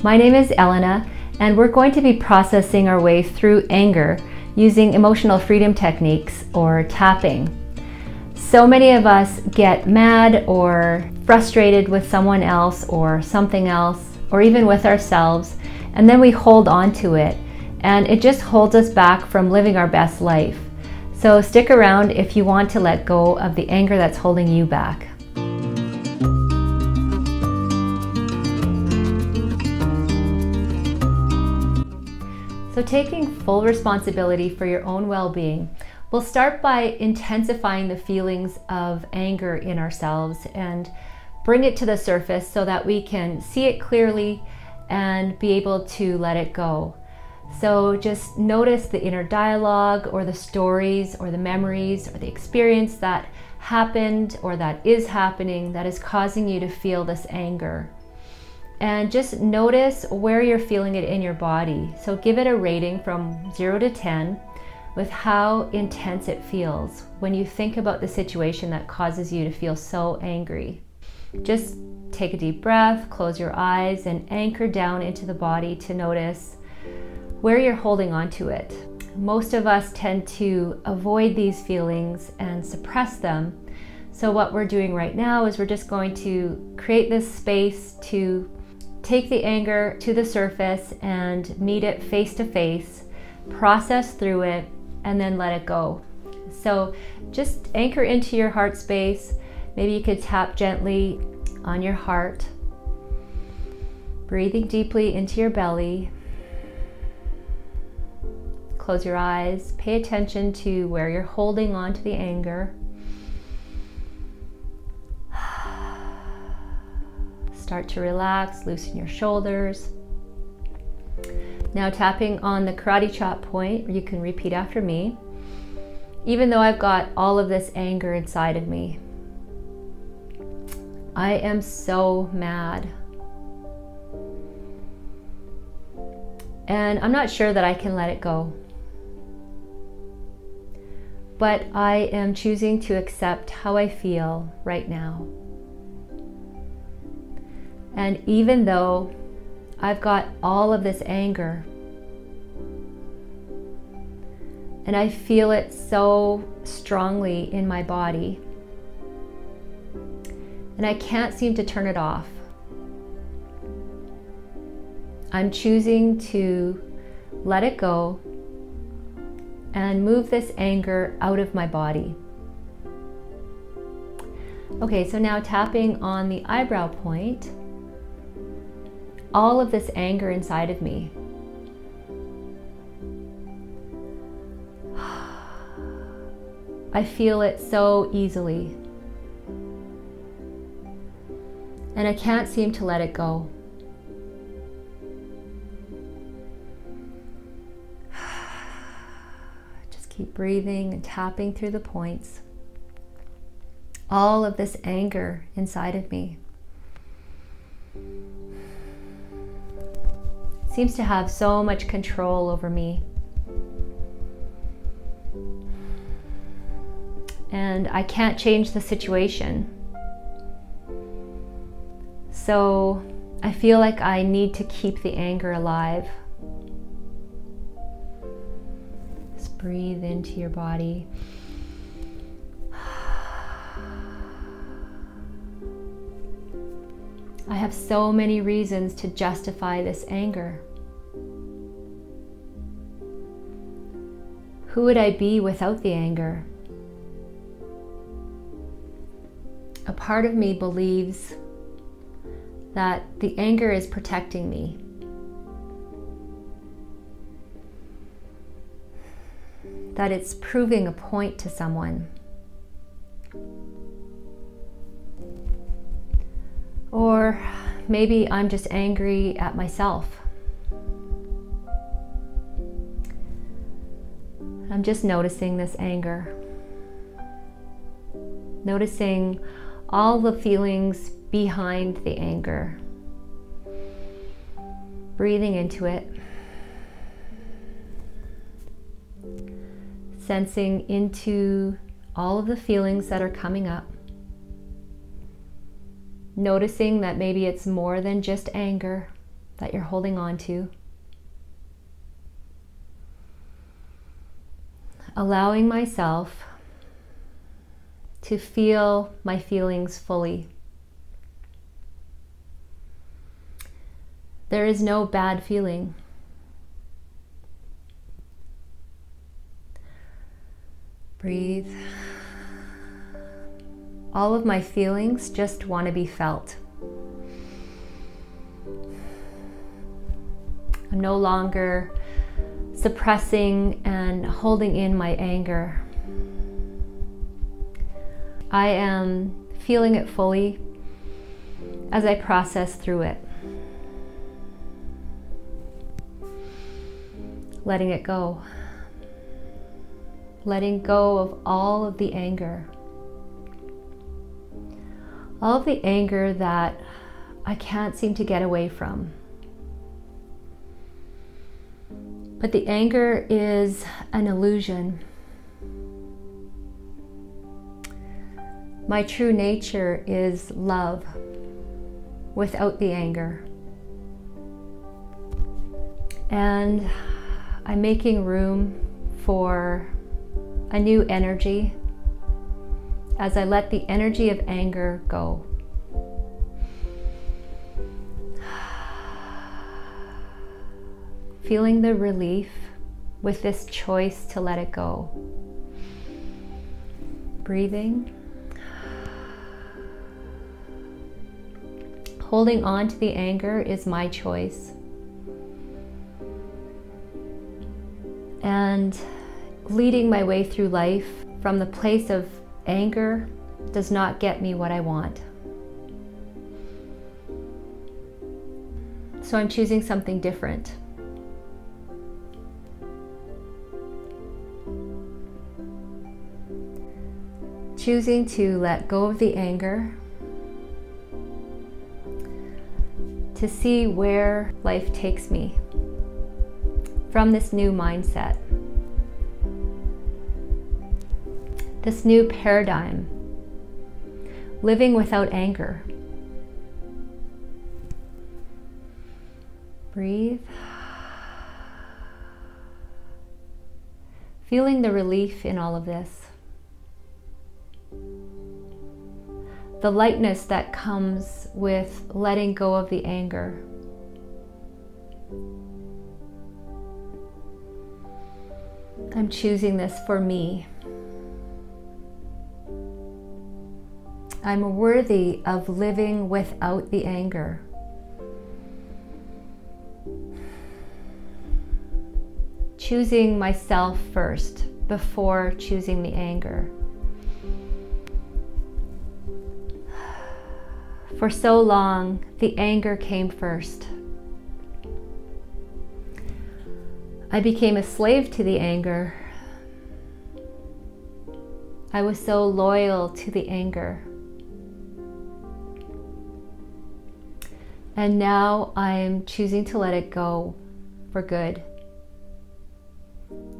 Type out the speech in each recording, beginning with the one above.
My name is Elena, and we're going to be processing our way through anger using emotional freedom techniques or tapping. So many of us get mad or frustrated with someone else or something else, or even with ourselves, and then we hold on to it, and it just holds us back from living our best life. So stick around if you want to let go of the anger that's holding you back. So taking full responsibility for your own well-being, we'll start by intensifying the feelings of anger in ourselves and bring it to the surface so that we can see it clearly and be able to let it go. So just notice the inner dialogue or the stories or the memories or the experience that happened or that is happening that is causing you to feel this anger. And just notice where you're feeling it in your body. So give it a rating from 0 to 10 with how intense it feels when you think about the situation that causes you to feel so angry. Just take a deep breath, close your eyes, and anchor down into the body to notice where you're holding on to it. Most of us tend to avoid these feelings and suppress them. So what we're doing right now is we're just going to create this space to take the anger to the surface and meet it face to face, process through it, and then let it go. So just anchor into your heart space. Maybe you could tap gently on your heart, breathing deeply into your belly. Close your eyes, pay attention to where you're holding on to the anger. Start to relax, loosen your shoulders. Now tapping on the karate chop point, you can repeat after me. Even though I've got all of this anger inside of me, I am so mad. And I'm not sure that I can let it go. But I am choosing to accept how I feel right now. And even though I've got all of this anger, and I feel it so strongly in my body, and I can't seem to turn it off, I'm choosing to let it go and move this anger out of my body. Okay, so now tapping on the eyebrow point, all of this anger inside of me. I feel it so easily. And I can't seem to let it go. Just keep breathing and tapping through the points. All of this anger inside of me seems to have so much control over me. And I can't change the situation. So I feel like I need to keep the anger alive. Just breathe into your body. I have so many reasons to justify this anger. Who would I be without the anger? A part of me believes that the anger is protecting me. That it's proving a point to someone. Or maybe I'm just angry at myself. I'm just noticing this anger. Noticing all the feelings behind the anger. Breathing into it. Sensing into all of the feelings that are coming up. Noticing that maybe it's more than just anger that you're holding on to. Allowing myself to feel my feelings fully. There is no bad feeling. Breathe. All of my feelings just want to be felt. I'm no longer suppressing and holding in my anger. I am feeling it fully as I process through it. Letting it go. Letting go of all of the anger. All of the anger that I can't seem to get away from. But the anger is an illusion. My true nature is love without the anger. And I'm making room for a new energy as I let the energy of anger go. Feeling the relief with this choice to let it go. Breathing. Holding on to the anger is my choice. And leading my way through life from the place of anger does not get me what I want. So I'm choosing something different. Choosing to let go of the anger, to see where life takes me from this new mindset, this new paradigm, living without anger. Breathe. Feeling the relief in all of this. The lightness that comes with letting go of the anger. I'm choosing this for me. I'm worthy of living without the anger. Choosing myself first before choosing the anger. For so long, the anger came first. I became a slave to the anger. I was so loyal to the anger. And now I'm choosing to let it go for good.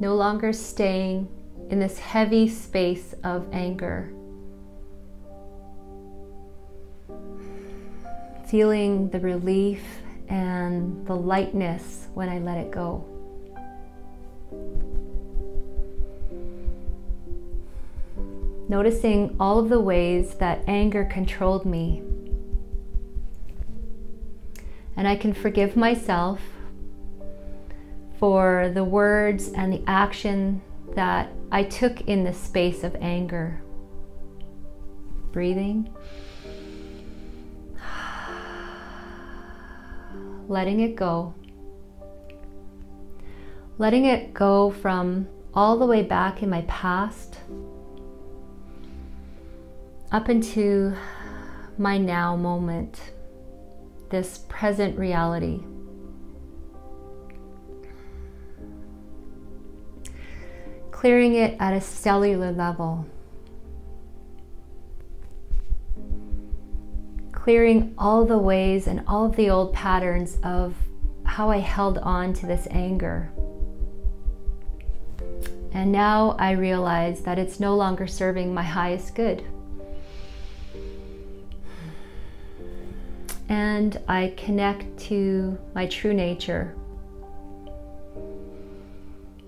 No longer staying in this heavy space of anger. Feeling the relief and the lightness when I let it go. Noticing all of the ways that anger controlled me. And I can forgive myself for the words and the action that I took in the space of anger. Breathing. Letting it go. Letting it go from all the way back in my past up into my now moment, this present reality. Clearing it at a cellular level. Clearing all the ways and all of the old patterns of how I held on to this anger. And now I realize that it's no longer serving my highest good. and I connect to my true nature,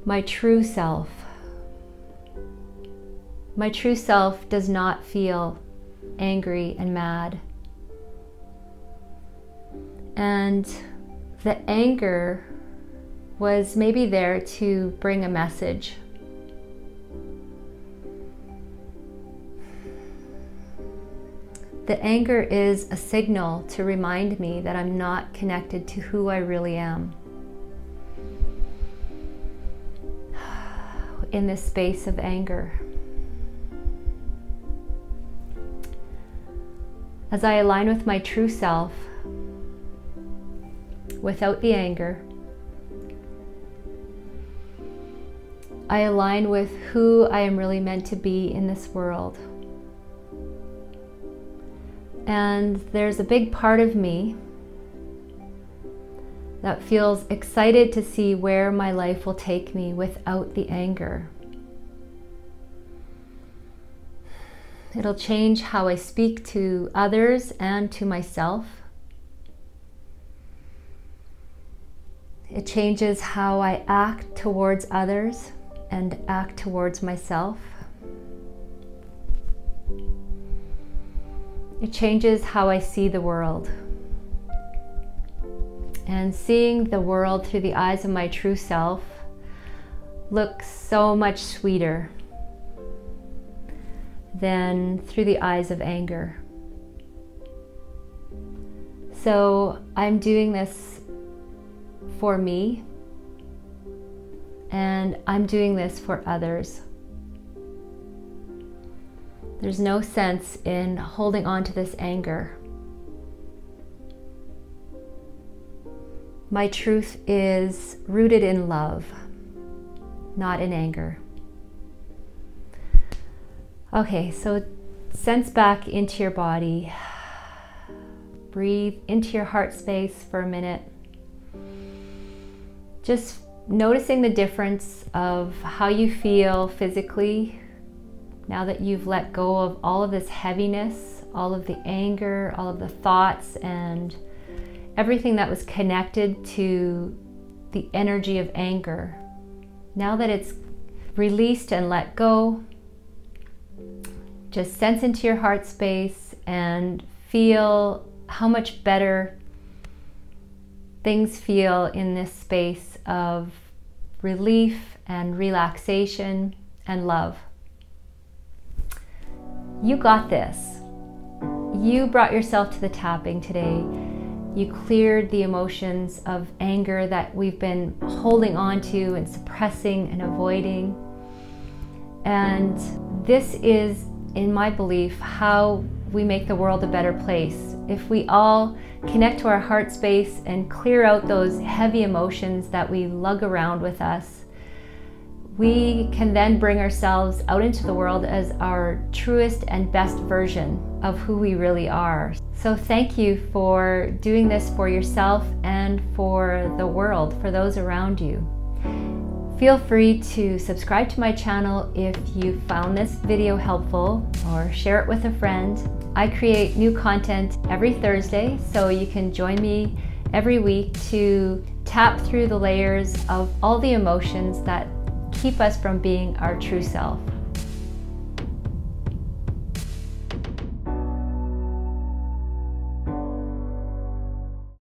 my true self. My true self does not feel angry and mad. And the anger was maybe there to bring a message. The anger is a signal to remind me that I'm not connected to who I really am. In this space of anger. As I align with my true self, without the anger, I align with who I am really meant to be in this world. And there's a big part of me that feels excited to see where my life will take me without the anger. It'll change how I speak to others and to myself. It changes how I act towards others and act towards myself. It changes how I see the world. And seeing the world through the eyes of my true self looks so much sweeter than through the eyes of anger. So I'm doing this for me, and I'm doing this for others. There's no sense in holding on to this anger. My truth is rooted in love, not in anger. Okay, so sense back into your body. Breathe into your heart space for a minute. Just noticing the difference of how you feel physically now that you've let go of all of this heaviness, all of the anger, all of the thoughts, and everything that was connected to the energy of anger. Now that it's released and let go, just sense into your heart space and feel how much better things feel in this space of relief and relaxation and love. You got this. You brought yourself to the tapping today. You cleared the emotions of anger that we've been holding on to and suppressing and avoiding. And this is, in my belief, how we make the world a better place. If we all connect to our heart space and clear out those heavy emotions that we lug around with us, we can then bring ourselves out into the world as our truest and best version of who we really are. So thank you for doing this for yourself and for the world, for those around you. Feel free to subscribe to my channel if you found this video helpful, or share it with a friend. I create new content every Thursday, so you can join me every week to tap through the layers of all the emotions that keep us from being our true self.